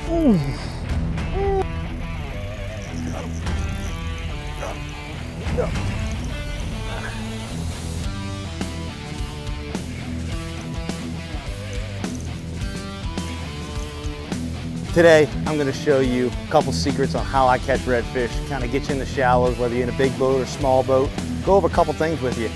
Today, I'm going to show you a couple secrets on how I catch redfish, kind of get you in the shallows, whether you're in a big boat or small boat. Go over a couple things with you.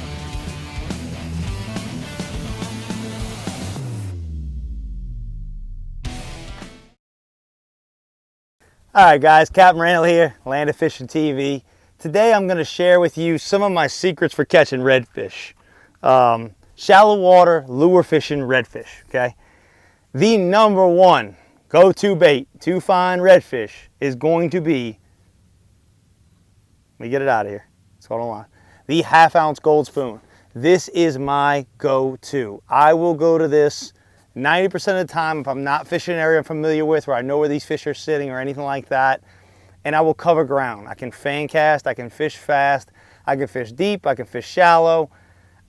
All right, guys, Captain Randall here, Land of Fishing TV. Today, I'm going to share with you some of my secrets for catching redfish. Shallow water, lure fishing redfish, okay? The number one go-to bait to find redfish is going to be, let me get it out of here, let's hold on, the 1/2 ounce gold spoon. This is my go-to. I will go to this 90% of the time if I'm not fishing an area I'm familiar with, where I know where these fish are sitting or anything like that, and I will cover ground. I can fan cast, I can fish fast, I can fish deep, I can fish shallow.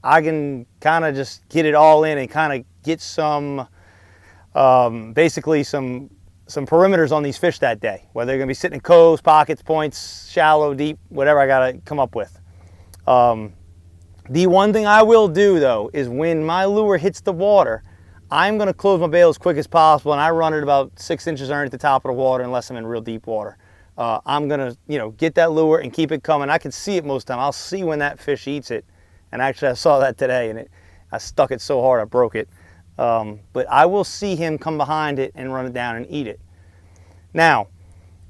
I can kind of just get it all in and kind of get some basically some perimeters on these fish that day, whether they're going to be sitting in coves, pockets, points, shallow, deep, whatever I got to come up with. The one thing I will do though is when my lure hits the water, I'm going to close my bail as quick as possible, and I run it about 6 inches underneath the top of the water unless I'm in real deep water. I'm going to get that lure and keep it coming. I can see it most of the time. I'll see when that fish eats it, and actually I saw that today, and I stuck it so hard I broke it. But I will see him come behind it and run it down and eat it. Now,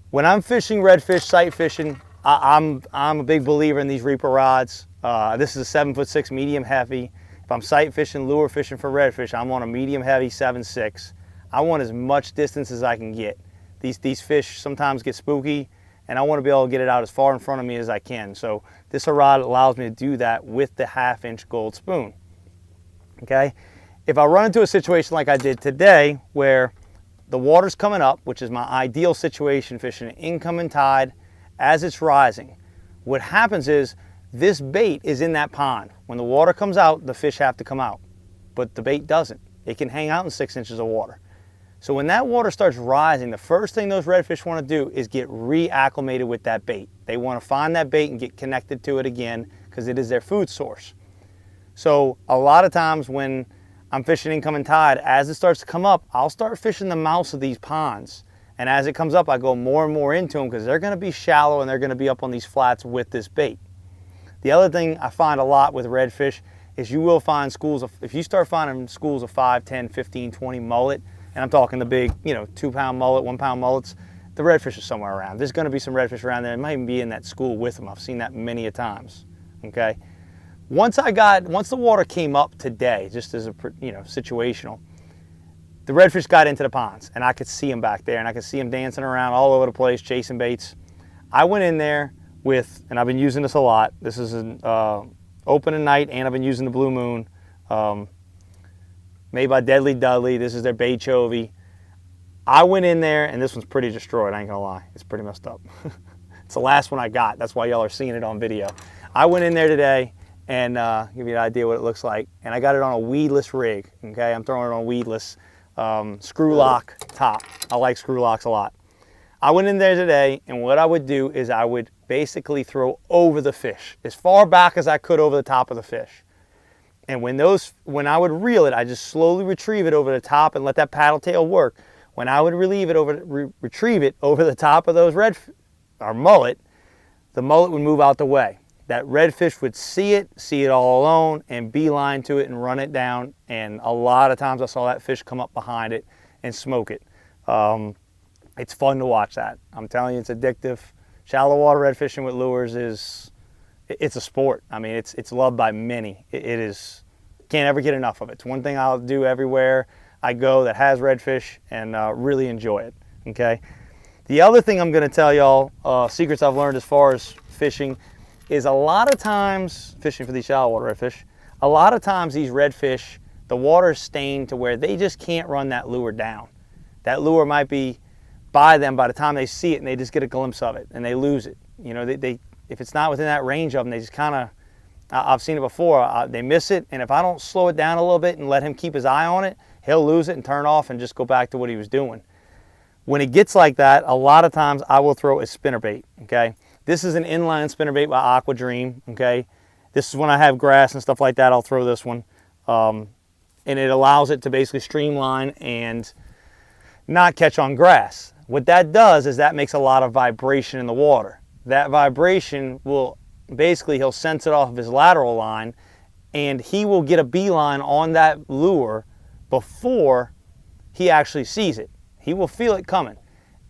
when I'm fishing redfish, sight fishing, I'm a big believer in these Reaper rods. This is a 7'6" medium heavy. If I'm sight fishing, lure fishing for redfish, I'm on a medium heavy 7'6". I want as much distance as I can get. These fish sometimes get spooky, and I want to be able to get it out as far in front of me as I can. So this rod allows me to do that with the 1/2 inch gold spoon. Okay. If I run into a situation like I did today where the water's coming up, which is my ideal situation, fishing an incoming tide as it's rising, what happens is this bait is in that pond. When the water comes out, the fish have to come out, but the bait doesn't. It can hang out in 6 inches of water. So when that water starts rising, the first thing those redfish want to do is get reacclimated with that bait. They want to find that bait and get connected to it again because it is their food source. So a lot of times when I'm fishing incoming tide, as it starts to come up, I'll start fishing the mouths of these ponds. And as it comes up, I go more and more into them because they're going to be shallow and they're going to be up on these flats with this bait. The other thing I find a lot with redfish is you will find schools of, if you start finding schools of 5, 10, 15, 20 mullet, and I'm talking the big, 2-pound mullet, 1-pound mullets, the redfish are somewhere around. There's going to be some redfish around there. It might even be in that school with them. I've seen that many a times, okay? Once the water came up today, just as a, situational, the redfish got into the ponds, and I could see them back there, and I could see them dancing around all over the place, chasing baits. I went in there with, and I've been using this a lot. This is an opening night, and I've been using the Blue Moon, made by Deadly Dudley. This is their bait chovy. I went in there, and this one's pretty destroyed, I ain't gonna lie. It's pretty messed up. It's the last one I got. That's why y'all are seeing it on video. I went in there today, and give you an idea what it looks like. And I got it on a weedless rig, okay? I'm throwing it on weedless, screw lock top. I like screw locks a lot. I went in there today, and what I would do is I would basically throw over the fish, as far back as I could over the top of the fish. And when I would reel it, I just slowly retrieve it over the top and let that paddle tail work. When I would retrieve it over the top of those mullet, the mullet would move out the way. That redfish would see it all alone, and beeline to it and run it down. And a lot of times I saw that fish come up behind it and smoke it. It's fun to watch that. I'm telling you, it's addictive. Shallow water red fishing with lures it's a sport. I mean, it's loved by many. It is, can't ever get enough of it. It's one thing I'll do everywhere I go that has redfish, and really enjoy it, okay? The other thing I'm gonna tell y'all, secrets I've learned as far as fishing, is a lot of times, fishing for these shallow water redfish, a lot of times these redfish, the water is stained to where they just can't run that lure down. That lure might be by them by the time they see it, and they just get a glimpse of it and they lose it. If it's not within that range of them, they just kind of, I've seen it before, they miss it, and if I don't slow it down a little bit and let him keep his eye on it, he'll lose it and turn off and just go back to what he was doing. When it gets like that, a lot of times I will throw a spinnerbait, okay? This is an inline spinnerbait by Aqua Dream, okay? This is when I have grass and stuff like that, I'll throw this one. And it allows it to basically streamline and not catch on grass. What that does is that makes a lot of vibration in the water. That vibration will basically, he'll sense it off of his lateral line, and he will get a beeline on that lure before he actually sees it. He will feel it coming,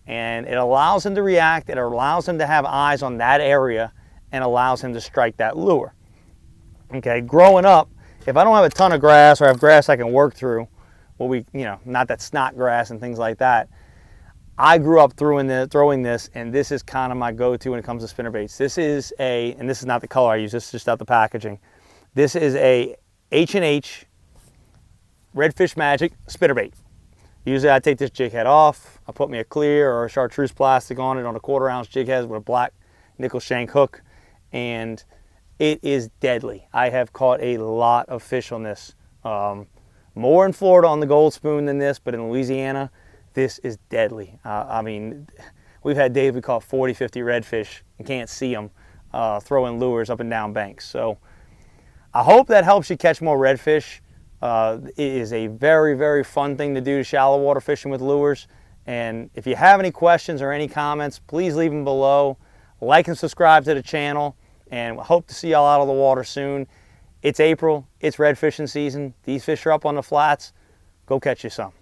and it allows him to react. It allows him to have eyes on that area and allows him to strike that lure. Okay, growing up, if I don't have a ton of grass or have grass I can work through, not that snot grass and things like that, I grew up throwing this, and this is kind of my go-to when it comes to spinnerbaits. And this is not the color I use, this is just out the packaging. This is a H&H Redfish Magic spinnerbait. Usually I take this jig head off, I put me a clear or a chartreuse plastic on it on a 1/4 ounce jig head with a black nickel shank hook, and it is deadly. I have caught a lot of fish on this. More in Florida on the Gold Spoon than this, but in Louisiana, this is deadly. I mean, we've had days we caught 40, 50 redfish and can't see them throwing lures up and down banks. So I hope that helps you catch more redfish. It is a very, very fun thing to do, shallow water fishing with lures. And if you have any questions or any comments, please leave them below. Like and subscribe to the channel, and hope to see y'all out of the water soon. It's April, it's red fishing season. These fish are up on the flats. Go catch you some.